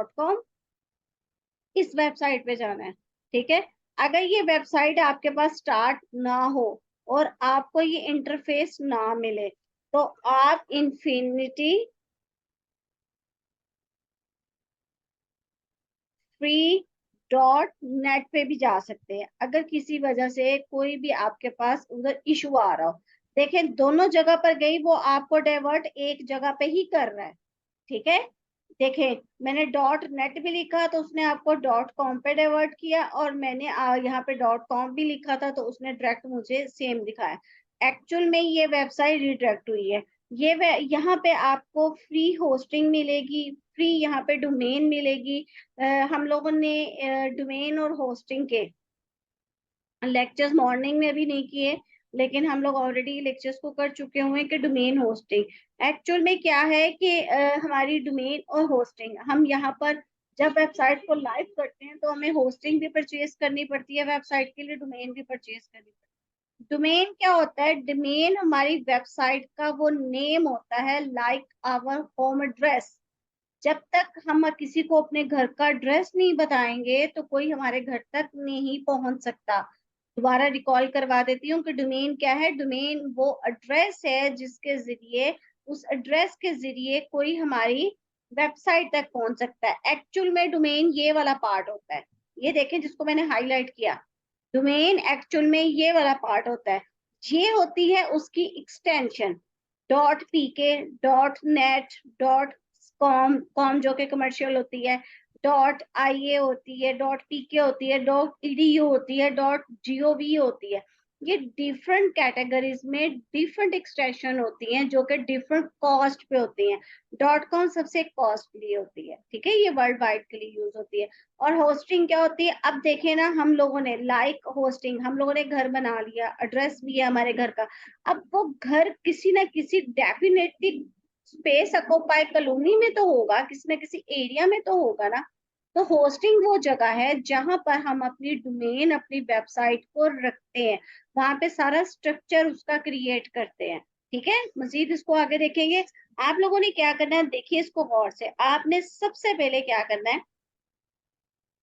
www.dot.com, इस website पे जाना है। ठीक है, अगर ये वेबसाइट आपके पास स्टार्ट ना हो और आपको ये इंटरफेस ना मिले तो आप इन्फिनिटी फ्री डॉट नेट पे भी जा सकते हैं। अगर किसी वजह से कोई भी आपके पास उधर इशू आ रहा हो, देखें दोनों जगह पर गई, वो आपको डाइवर्ट एक जगह पे ही कर रहा है। ठीक है, देखें मैंने डॉट नेट भी लिखा तो उसने आपको डॉट कॉम पे डाइवर्ट किया, और मैंने यहाँ पे डॉट कॉम भी लिखा था तो उसने डायरेक्ट मुझे सेम दिखाया। एक्चुअल में ये वेबसाइट रिडायरेक्ट हुई है। यहाँ पे आपको फ्री होस्टिंग मिलेगी, फ्री यहाँ पे डोमेन मिलेगी। हम लोगों ने डोमेन और होस्टिंग के लेक्चर्स मॉर्निंग में अभी नहीं किए, लेकिन हम लोग ऑलरेडी लेक्चर्स को कर चुके हुए हैं कि डोमेन होस्टिंग एक्चुअल में क्या है कि हमारी डोमेन और होस्टिंग, हम यहाँ पर जब वेबसाइट को लाइव करते हैं तो हमें होस्टिंग भी परचेज करनी पड़ती है, वेबसाइट के लिए डोमेन भी परचेज करनी पड़ती है। डोमेन क्या होता है? डोमेन हमारी वेबसाइट का वो नेम होता है, लाइक आवर होम एड्रेस। जब तक हम किसी को अपने घर का एड्रेस नहीं बताएंगे तो कोई हमारे घर तक नहीं पहुंच सकता। दोबारा रिकॉल करवा देती हूँ कि डोमेन क्या है। डोमेन वो एड्रेस है जिसके जरिए, उस एड्रेस के जरिए कोई हमारी वेबसाइट तक पहुंच सकता है। एक्चुअल में डोमेन ये वाला पार्ट होता है, ये देखें जिसको मैंने हाईलाइट किया। डोमेन एक्चुअल में ये वाला पार्ट होता है, ये होती है उसकी extension. Dot PK, dot net, dot com जो कि कमर्शियल होती है, डॉट आईए होती है, डॉट पीके होती है, डॉट ईडीयू होती है, डॉट जीओवी होती है। ये डिफरेंट कैटेगरीज में डिफरेंट एक्सटेंशन होती हैं जो कि डिफरेंट कॉस्ट पे होती हैं। डॉट कॉम सबसे कॉस्टली होती है, ठीक है, ये वर्ल्ड वाइड के लिए यूज होती है। और होस्टिंग क्या होती है? अब देखें ना, हम लोगों ने लाइक होस्टिंग, हम लोगों ने घर बना लिया, एड्रेस भी है हमारे घर का। अब वो घर किसी ना किसी डेफिनेटली स्पेस ऑक्यूपाई कॉलोनी में तो होगा, किसी ना किसी एरिया में तो होगा ना। तो होस्टिंग वो जगह है जहां पर हम अपनी डोमेन, अपनी वेबसाइट को रखते हैं, वहां पे सारा स्ट्रक्चर उसका क्रिएट करते हैं। ठीक है, मजीद इसको आगे देखेंगे। आप लोगों ने क्या करना है, देखिए इसको गौर से। आपने सबसे पहले क्या करना है,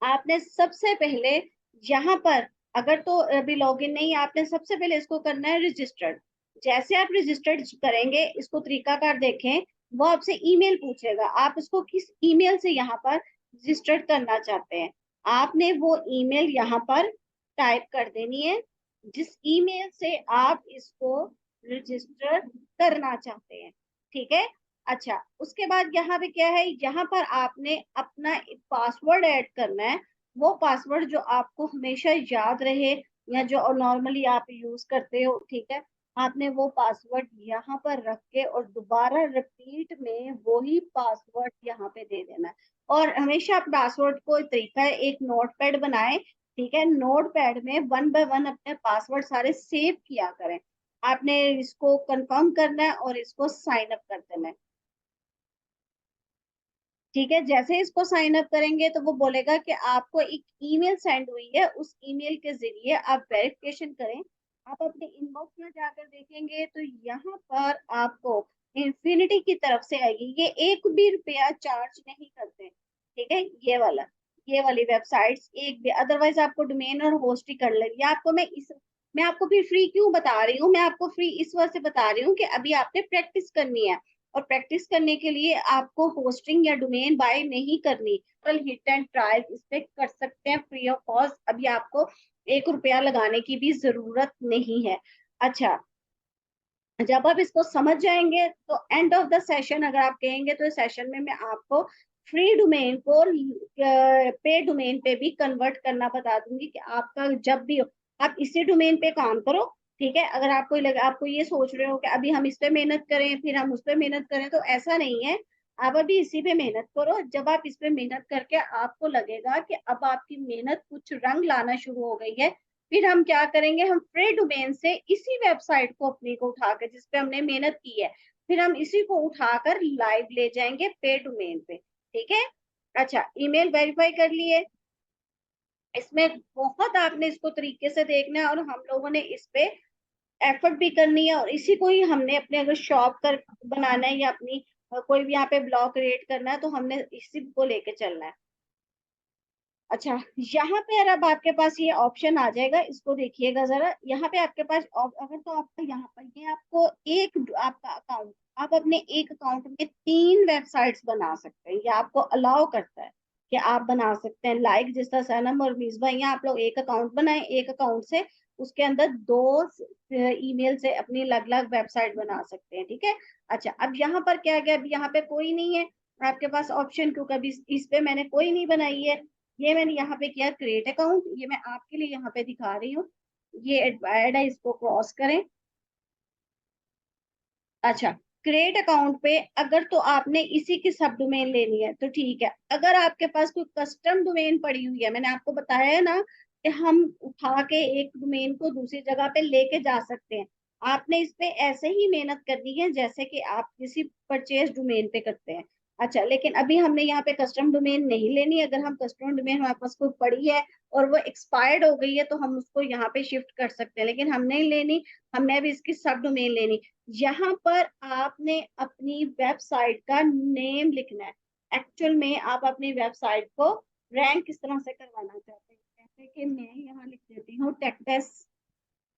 आपने सबसे पहले यहाँ पर, अगर तो अभी लॉगिन नहीं, आपने सबसे पहले इसको करना है रजिस्टर्ड। जैसे आप रजिस्टर्ड करेंगे, इसको तरीकाकार देखें, वो आपसे ईमेल पूछेगा, आप इसको किस ईमेल से यहाँ पर रजिस्टर्ड करना चाहते हैं। आपने वो ईमेल यहाँ पर टाइप कर देनी है जिस ईमेल से आप इसको रजिस्टर करना चाहते हैं। ठीक है, अच्छा उसके बाद यहाँ पे क्या है, यहाँ पर आपने अपना पासवर्ड ऐड करना है। वो पासवर्ड जो आपको हमेशा याद रहे, या जो नॉर्मली आप यूज करते हो। ठीक है, आपने वो पासवर्ड यहाँ पर रख के और दोबारा रिपीट में वही पासवर्ड यहाँ पे दे देना है। और हमेशा आप पासवर्ड को तरीका है, एक नोटपैड बनाए। ठीक है, नोटपैड में वन बाय वन अपने पासवर्ड सारे सेव किया करें। आपने इसको कंफर्म करना है और इसको साइन अप कर देना है। ठीक है, जैसे इसको साइन अप करेंगे तो वो बोलेगा कि आपको एक ईमेल सेंड हुई है, उस ईमेल के जरिए आप वेरिफिकेशन करें। आप अपने इनबॉक्स में जाकर देखेंगे तो यहाँ पर आपको इन्फिनिटी की तरफ से आएगी। ये एक भी रुपया चार्ज नहीं करते। ठीक है, ये वाला, ये वाली वेबसाइट्स एक भी, अदरवाइज आपको डोमेन और होस्ट ही कर लेगी। आपको मैं आपको फिर फ्री क्यों बता रही हूँ, मैं आपको फ्री इस वजह से बता रही हूँ कि अभी आपने प्रैक्टिस करनी है, और प्रैक्टिस करने के लिए आपको होस्टिंग या डोमेन बाय नहीं करनी, कल हिट एंड ट्राई इस पे कर सकते हैं फ्री ऑफ कॉस्ट। अभी आपको एक रुपया लगाने की भी जरूरत नहीं है। अच्छा, जब आप इसको समझ जाएंगे तो एंड ऑफ द सेशन अगर आप कहेंगे तो इस सेशन में मैं आपको फ्री डोमेन को पे डोमेन पे भी कन्वर्ट करना बता दूंगी कि आपका जब भी हो, आप इसी डोमेन पे काम करो। ठीक है, अगर आपको लगे, आपको ये सोच रहे हो कि अभी हम इस पे मेहनत करें फिर हम उस पे मेहनत करें, तो ऐसा नहीं है। आप अभी इसी पे मेहनत करो, जब आप इस पे मेहनत करके आपको लगेगा कि अब आपकी मेहनत कुछ रंग लाना शुरू हो गई है, फिर हम क्या करेंगे, हम फ्री डोमेन से इसी वेबसाइट को अपनी को उठाकर, जिस पे हमने मेहनत की है, फिर हम इसी को उठाकर लाइव ले जाएंगे पे डोमेन पे। ठीक है, अच्छा ईमेल वेरीफाई कर लिए। इसमें बहुत आपने इसको तरीके से देखना है, और हम लोगों ने इस पे एफर्ट भी करनी है, और इसी को ही हमने अपने अगर शॉप कर बनाना है या अपनी कोई भी यहाँ पे ब्लॉग क्रिएट करना है तो हमने इसी को लेके चलना है। अच्छा, यहाँ पे अब आपके पास ये ऑप्शन आ जाएगा, इसको देखिएगा जरा। यहाँ पे आपके पास अगर तो आपका यहाँ पर ये आपको एक आपका अकाउंट, आप अपने एक अकाउंट में 3 वेबसाइट्स बना सकते हैं, ये आपको अलाउ करता है कि आप बना सकते हैं। लाइक जिस तरह सनम और मिसबा, यहाँ आप लोग एक अकाउंट बनाए, एक अकाउंट से उसके अंदर 2 ईमेल से अपनी अलग अलग वेबसाइट बना सकते हैं, ठीक है। अच्छा, अब यहाँ पर क्या गया, अब यहाँ पे कोई नहीं है आपके पास ऑप्शन, क्योंकि अभी इस पे मैंने कोई नहीं बनाई है। ये मैंने यहाँ पे किया क्रिएट अकाउंट, ये मैं आपके लिए यहाँ पे दिखा रही हूँ। ये एड है, इसको क्रॉस करें। अच्छा, क्रिएट अकाउंट पे अगर तो आपने इसी की सब डोमेन लेनी है तो ठीक है। अगर आपके पास कोई कस्टम डोमेन पड़ी हुई है, मैंने आपको बताया है ना कि हम उठा के एक डोमेन को दूसरी जगह पे लेके जा सकते हैं। आपने इस पे ऐसे ही मेहनत करनी है जैसे कि आप किसी परचेज डोमेन पे करते हैं। अच्छा, लेकिन अभी हमने यहाँ पे कस्टम डोमेन नहीं लेनी। अगर हम कस्टम डोमेन हमारे पास कोई पड़ी है और वो एक्सपायर्ड हो गई है तो हम उसको यहाँ पे शिफ्ट कर सकते हैं, लेकिन हमने नहीं लेनी। हमने अभी इसकी सब डोमेन लेनी। यहाँ पर आपने अपनी वेबसाइट का नेम लिखना है। एक्चुअल में आप अपनी वेबसाइट को रैंक किस तरह से करवाना चाहते हैं, जैसे कि मैं यहाँ लिख देती हूँ टेक्डेस्क,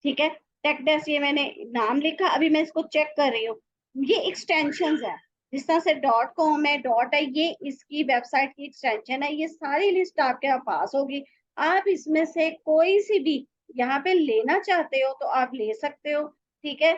ठीक है। टेक्डेस्क ये मैंने नाम लिखा, अभी मैं इसको चेक कर रही हूँ। ये एक्सटेंशन है, जिस तरह से डॉट कॉम है, डॉट है, ये इसकी वेबसाइट की एक्सटेंशन है। ये सारी लिस्ट आपके पास होगी। आप इसमें से कोई सी भी यहाँ पे लेना चाहते हो तो आप ले सकते हो, ठीक है।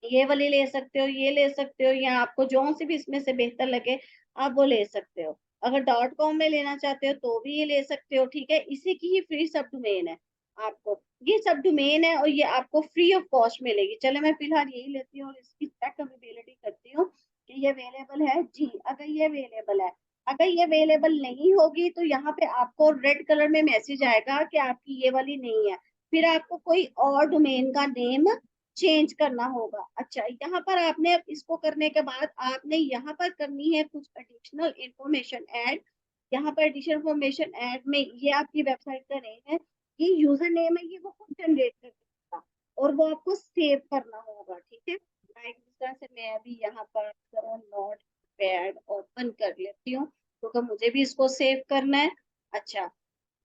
ये वाली ले सकते हो, ये ले सकते हो, या आपको जो सी भी इसमें से बेहतर लगे आप वो ले सकते हो। अगर डॉट कॉम में लेना चाहते हो तो भी ये ले सकते हो, ठीक है। इसी की ही फ्री सब डोमेन है आपको। ये सब डोमेन है और ये आपको फ्री ऑफ कॉस्ट मिलेगी। चलो मैं फिलहाल यही लेती हूँ और इसकी चेक अवेलेबिलिटी करती हूँ कि ये अवेलेबल है जी। अगर ये अवेलेबल है, अगर ये अवेलेबल नहीं होगी तो यहाँ पे आपको रेड कलर में मैसेज आएगा कि आपकी ये वाली नहीं है। फिर आपको कोई और डोमेन का नेम चेंज करना होगा। अच्छा, यहाँ पर आपने इसको करने के बाद आपने यहाँ पर करनी है कुछ एडिशनल इंफॉर्मेशन ऐड। यहाँ पर एडिशनल इंफॉर्मेशन ऐड में ये आपकी वेबसाइट का नेम है, ये यूजर नेम है, ये वो खुद जनरेट कर देगा और वो आपको सेव करना होगा, ठीक है। लाइक जिस तरह से मैं अभी यहाँ पर नोट पैड ओपन कर लेती हूँ क्योंकि मुझे भी इसको सेव करना है। अच्छा,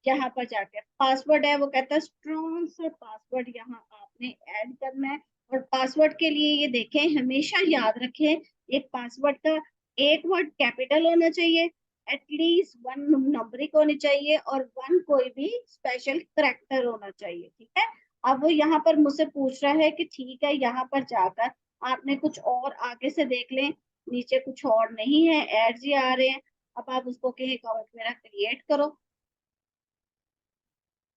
यहाँ पर जाके पासवर्ड है, वो कहता है स्ट्रॉन्ग सा पासवर्ड यहाँ आपने ऐड करना है। और पासवर्ड के लिए ये देखें, हमेशा याद रखें, एक पासवर्ड का एक वर्ड कैपिटल होना चाहिए, एटलीस्ट 1 नंबरिक होनी चाहिए और 1 कोई भी स्पेशल करेक्टर होना चाहिए, ठीक है। अब वो यहाँ पर मुझसे पूछ रहा है कि ठीक है, यहाँ पर जाकर आपने कुछ और आगे से देख लें, नीचे कुछ और नहीं है, एड्स ही आ रहे हैं। अब आप उसको कहें अकाउंट मेरा क्रिएट करो।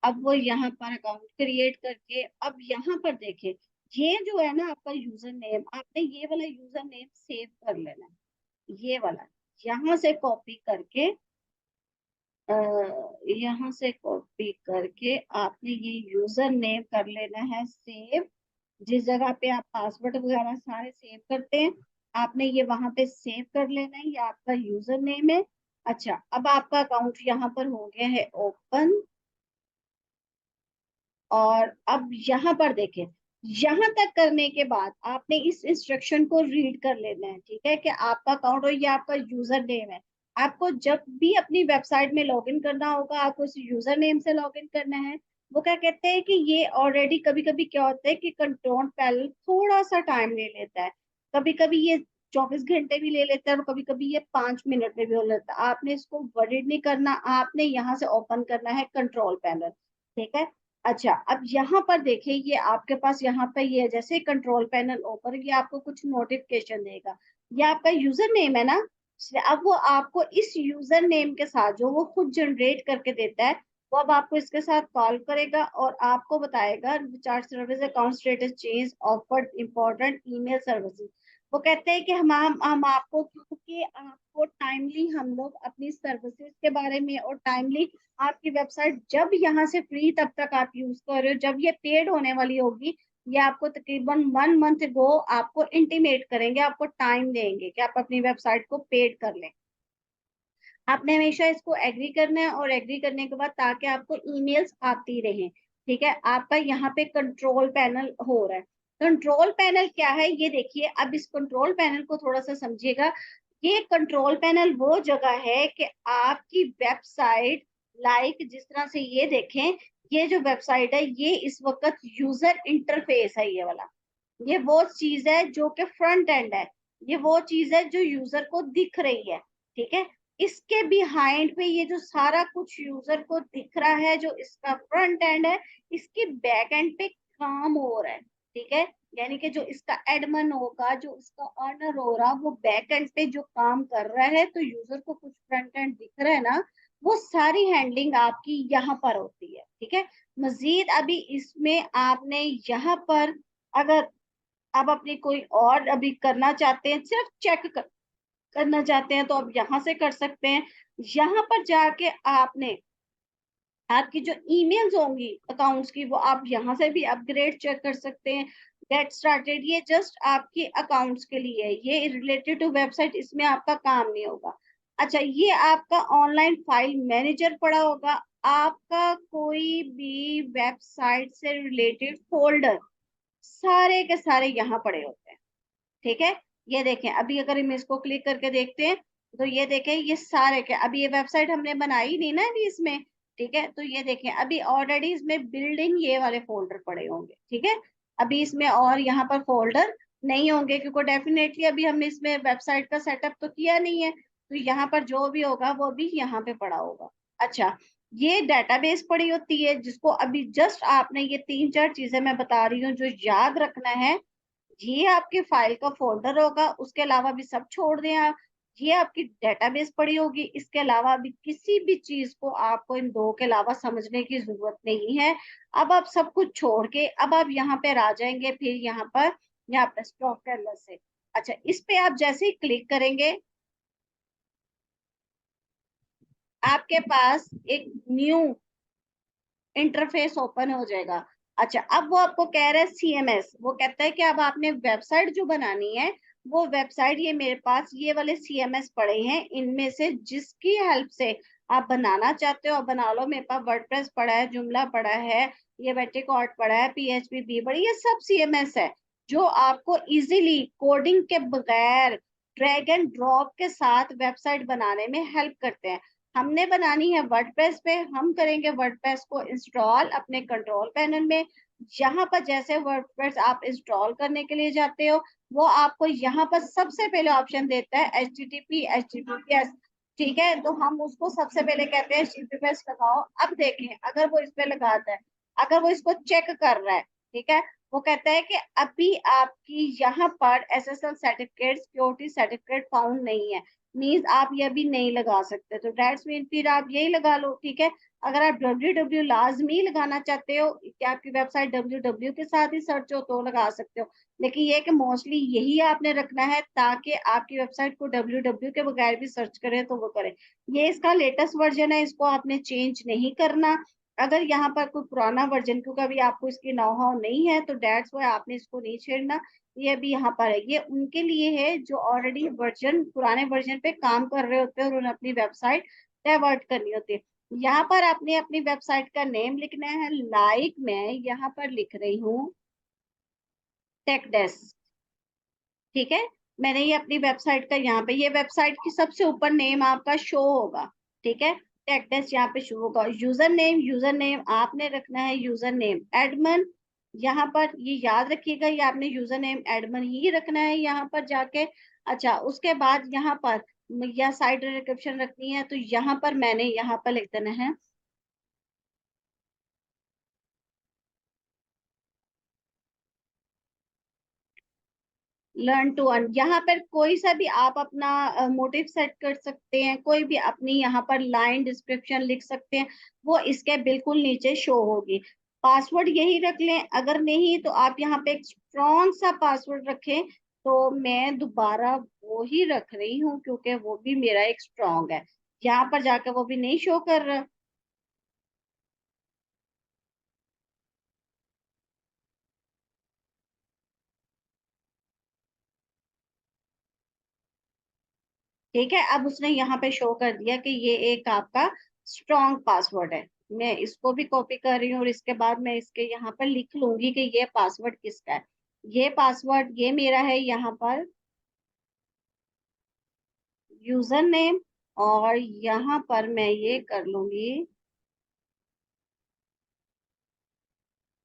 अब वो यहाँ पर अकाउंट क्रिएट करके अब यहाँ पर देखें, ये जो है ना आपका यूजर नेम, आपने ये वाला यूजर नेम सेव कर लेना है। ये वाला यहाँ से कॉपी करके यहाँ से कॉपी करके आपने ये यूजर नेम कर लेना है सेव। जिस जगह पे आप पासवर्ड वगैरह सारे सेव करते हैं, आपने ये वहां पे सेव कर लेना है। ये आपका यूजर नेम है। अच्छा, अब आपका अकाउंट यहाँ पर हो गया है ओपन। और अब यहाँ पर देखें, यहाँ तक करने के बाद आपने इस इंस्ट्रक्शन को रीड कर लेना है, ठीक है, कि आपका अकाउंट और ये आपका यूजर नेम है। आपको जब भी अपनी वेबसाइट में लॉगिन करना होगा, आपको इस यूजर नेम से लॉगिन करना है। वो क्या कहते हैं कि ये ऑलरेडी कभी कभी क्या होता है कि कंट्रोल पैनल थोड़ा सा टाइम ले लेता है। कभी कभी ये 24 घंटे भी ले लेता है और कभी कभी ये 5 मिनट में भी हो लेता है। आपने इसको वरीड नहीं करना, आपने यहाँ से ओपन करना है कंट्रोल पैनल, ठीक है। अच्छा, अब यहाँ पर देखिए, ये आपके पास यहाँ पे ये जैसे कंट्रोल पैनल ओपन, ये आपको कुछ नोटिफिकेशन देगा। ये आपका यूजर नेम है ना, अब वो आपको इस यूजर नेम के साथ जो वो खुद जनरेट करके देता है, वो अब आपको इसके साथ कॉल करेगा और आपको बताएगा recharge service account status change offered important email services. वो कहते हैं कि हम आपको, क्योंकि आपको टाइमली हम लोग अपनी सर्विसेज के बारे में और टाइमली आपकी वेबसाइट जब यहाँ से फ्री तब तक आप यूज कर रहे हो, जब ये पेड होने वाली होगी ये आपको तकरीबन 1 मंथ गो आपको इंटीमेट करेंगे, आपको टाइम देंगे कि आप अपनी वेबसाइट को पेड कर लें। आपने हमेशा इसको एग्री करना है और एग्री करने के बाद ताकि आपको ईमेल्स आती रहें, ठीक है। आपका यहाँ पे कंट्रोल पैनल हो रहा है। कंट्रोल पैनल क्या है ये देखिए। अब इस कंट्रोल पैनल को थोड़ा सा समझिएगा। ये कंट्रोल पैनल वो जगह है कि आपकी वेबसाइट, लाइक जिस तरह से ये देखें, ये जो वेबसाइट है ये इस वक्त यूजर इंटरफेस है, ये वाला। ये वो चीज है जो कि फ्रंट एंड है। ये वो चीज है जो यूजर को दिख रही है, ठीक है। इसके बिहाइंड पे ये जो सारा कुछ यूजर को दिख रहा है, जो इसका फ्रंट एंड है, इसके बैक एंड पे काम हो रहा है, ठीक है। यानी कि जो इसका एडमन होगा, जो इसका ऑनर होगा, वो बैक एंड पे जो काम कर रहा है, तो यूजर को कुछ फ्रंट एंड दिख रहा है ना, वो सारी हैंडलिंग आपकी यहाँ पर होती है, ठीक है। मजीद अभी इसमें आपने यहाँ पर, अगर आप अपनी कोई और अभी करना चाहते हैं, सिर्फ करना चाहते हैं, तो आप यहाँ से कर सकते हैं। यहाँ पर जाके आपने आपकी जो ईमेल्स होंगी अकाउंट्स की, वो आप यहाँ से भी अपग्रेड चेक कर सकते हैं। गेट स्टार्टेड ये जस्ट आपके अकाउंट्स के लिए है, ये रिलेटेड टू वेबसाइट, इसमें आपका काम नहीं होगा। अच्छा, ये आपका ऑनलाइन फाइल मैनेजर पड़ा होगा। आपका कोई भी वेबसाइट से रिलेटेड फोल्डर सारे के सारे यहाँ पड़े होते हैं, ठीक है। ये देखें, अभी अगर हम इसको क्लिक करके देखते हैं, तो ये देखें ये सारे के, अभी ये वेबसाइट हमने बनाई नहीं ना अभी इसमें, ठीक है। तो ये देखें अभी ऑलरेडी इसमें बिल्डिंग ये वाले फोल्डर पड़े होंगे, ठीक है। अभी इसमें और यहाँ पर फोल्डर नहीं होंगे, क्योंकि डेफिनेटली अभी हमने इसमें वेबसाइट का सेटअप तो किया नहीं है, तो यहाँ पर जो भी होगा वो भी यहाँ पे पड़ा होगा। अच्छा, ये डेटाबेस पड़ी होती है, जिसको अभी जस्ट आपने, ये तीन चार चीजें मैं बता रही हूँ जो याद रखना है। ये आपके फाइल का फोल्डर होगा, उसके अलावा भी सब छोड़ दें आप। ये आपकी डेटाबेस पड़ी होगी, इसके अलावा भी किसी भी चीज को आपको इन दो के अलावा समझने की जरूरत नहीं है। अब आप सब कुछ छोड़ के अब आप यहाँ पे आ जाएंगे, फिर यहाँ पे स्टॉक कैनवस से। अच्छा, इस पे आप जैसे ही क्लिक करेंगे, आपके पास एक न्यू इंटरफेस ओपन हो जाएगा। अच्छा, अब वो आपको कह रहा है सीएमएस, वो कहता है कि अब आपने वेबसाइट जो बनानी है, वो वेबसाइट, ये मेरे पास ये वाले सीएमएस पड़े हैं, इनमें से जिसकी हेल्प से आप बनाना चाहते हो आप बना लो। मेरे पास वर्डप्रेस पड़ा है, जुमला पड़ा है, ये बेटिकॉट पड़ा है, पीएचपी बी पड़ी, ये सब सीएमएस है जो आपको इजीली कोडिंग के बगैर ड्रैग एंड ड्रॉप के साथ वेबसाइट बनाने में हेल्प करते हैं। हमने बनानी है वर्डप्रेस पे, हम करेंगे वर्डप्रेस को इंस्टॉल अपने कंट्रोल पैनल में। यहाँ पर जैसे वर्डप्रेस आप इंस्टॉल करने के लिए जाते हो, वो आपको यहाँ पर सबसे पहले ऑप्शन देता है HTTPS, ठीक है। तो हम उसको सबसे पहले कहते हैं HTTPS लगाओ। अब देखें, अगर वो इस पे लगाता है, अगर वो इसको चेक कर रहा है, ठीक है, वो कहता है कि अभी आपकी यहाँ पर SSL certificate, security certificate found नहीं है, मीन्स आप ये भी नहीं लगा सकते, तो डेट्स मीन फिर आप यही लगा लो, ठीक है। अगर आप www लाजमी लगाना चाहते हो कि आपकी वेबसाइट www के साथ ही सर्च हो, तो लगा सकते हो। लेकिन ये कि मोस्टली यही आपने रखना है, ताकि आपकी वेबसाइट को www के बगैर भी सर्च करे तो वो करे। ये इसका लेटेस्ट वर्जन है, इसको आपने चेंज नहीं करना। अगर यहाँ पर कोई पुराना वर्जन, क्योंकि अभी आपको इसकी नौ हाउ नहीं है, तो डेट्स वाई आपने इसको नहीं छेड़ना। ये भी यहाँ पर है, ये उनके लिए है जो ऑलरेडी वर्जन, पुराने वर्जन पे काम कर रहे होते हैं और उन्हें अपनी वेबसाइट डाइवर्ट करनी होती है। यहाँ पर आपने अपनी वेबसाइट का नेम लिखना है, लाइक मैं यहाँ पर लिख रही हूँ टेक डेस्क, ठीक है। मैंने ये अपनी वेबसाइट का, यहाँ पे ये वेबसाइट की सबसे ऊपर नेम आपका शो होगा, ठीक है। टेक डेस्क यहाँ पे शो होगा। यूजर नेम आपने रखना है यूजर नेम एडमन, यहाँ पर ये याद रखिएगा, ये आपने यूजर नेम एडमन ही रखना है यहाँ पर जाके। अच्छा, उसके बाद यहाँ पर या साइट डिस्क्रिप्शन रखनी है, तो यहाँ पर मैंने यहाँ पर लिख देना है लर्न टू अर्न। यहाँ पर कोई सा भी आप अपना मोटिव सेट कर सकते हैं, कोई भी अपनी यहाँ पर लाइन डिस्क्रिप्शन लिख सकते हैं, वो इसके बिल्कुल नीचे शो होगी। पासवर्ड यही रख लें, अगर नहीं तो आप यहाँ पे एक स्ट्रॉन्ग सा पासवर्ड रखें। तो मैं दोबारा वो ही रख रही हूँ, क्योंकि वो भी मेरा एक स्ट्रॉन्ग है, यहाँ पर जाकर वो भी नहीं शो कर रहा। ठीक है, अब उसने यहाँ पे शो कर दिया कि ये एक आपका स्ट्रॉन्ग पासवर्ड है। मैं इसको भी कॉपी कर रही हूँ और इसके बाद मैं इसके यहाँ पर लिख लूंगी कि ये पासवर्ड किसका है। ये पासवर्ड ये मेरा है यहाँ पर, यूजर नेम, और यहाँ पर मैं ये कर लूंगी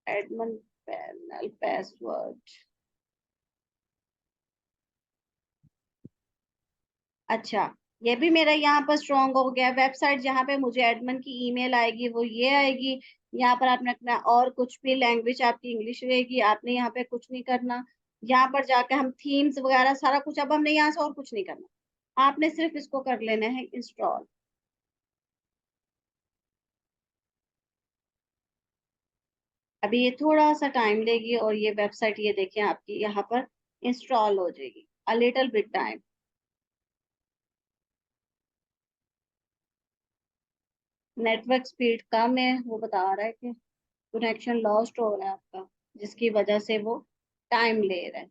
एडमिन पैनल पासवर्ड। अच्छा, ये भी मेरा यहाँ पर स्ट्रॉन्ग हो गया। वेबसाइट जहाँ पे मुझे एडमिन की ईमेल आएगी वो ये आएगी। यहाँ पर आपने अपना और कुछ भी लैंग्वेज आपकी इंग्लिश रहेगी, आपने यहाँ पे कुछ नहीं करना। यहाँ पर जाके हम थीम्स वगैरह सारा कुछ, अब हमने यहाँ से और कुछ नहीं करना, आपने सिर्फ इसको कर लेना है इंस्टॉल। अभी ये थोड़ा सा टाइम लेगी और ये वेबसाइट ये देखें आपकी यहाँ पर इंस्टॉल हो जाएगी, a little bit time. Network speed कम है, वो बता रहा है कि कनेक्शन लॉस्ट हो रहा है आपका, जिसकी वजह से वो टाइम ले रहा है।